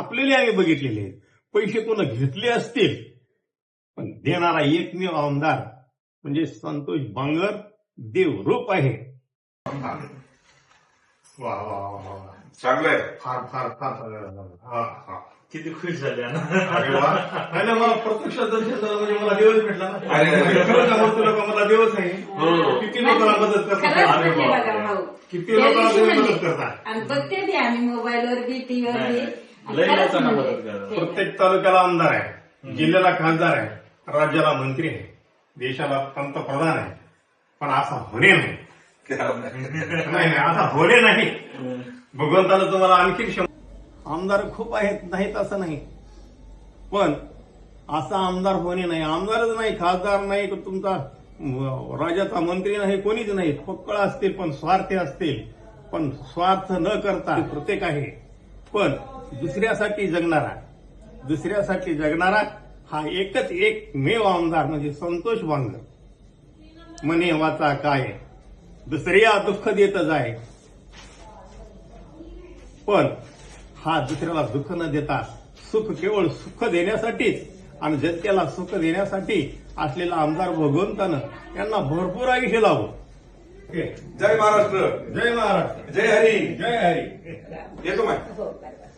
छापलेले आम्ही बघितलेले आहेत. पैसे कोण घेतले असतील, पण देणारा एकमेव आमदार म्हणजे संतोष बांगर देवरूप आहे. वा वा वा वा, चांगलंय. फार फार फार हा हा. किती खुश झाले ना. अरे वा, नाही ना, मला प्रत्यक्ष दर्शन झालं म्हणजे मला देवच भेटला ना. अरे, अरे. खरंच आवडतो लोक, मला देवच आहे. हो. किती लोकांना मदत खरंच करतात, म्हणजे बघा भाऊ. किती लोकांना तुम्ही मदत करता. आणि बघते बी आम्ही मोबाईलवर बी टीव्हीवर बी. लय खरंच लोकांना म्हणजे मदत करा. प्रत्येक तालुक्याला आमदार आहे, जिल्ह्याला खासदार आहे, राज्याला मंत्री आहे, देशाला पंतप्रधान आहे, पण असा होणे नाही. नाही असा होणे नाही. भगवंतानं तुम्हाला आणखी आमदार खूप आहेत, नाहीत असं नाही, पण असा आमदार होणे नाही. आमदारच नाही, खासदार नाही, तुमचा राज्याचा मंत्री नाही, कोणीच नाही. फक्कळ असतील पण स्वार्थी असतील, पण स्वार्थ न करता प्रत्येक आहे, पण दुसऱ्यासाठी जगणारा हा एकच एकमेव आमदार म्हणजे संतोष बांगर. म्हणे वाचा काय दुसऱ्या दुःख देत जाय, पण हा दुसऱ्याला दुःख न देता सुख केवळ सुख देण्यासाठीच आणि जनतेला सुख देण्यासाठी असलेला आमदार भगवंतानं यांना भरपूर आयुष्य लावलं. जय महाराष्ट्र. जय महाराष्ट्र. जय हरी. जय हरी. येतो माय. हो, बरोबर.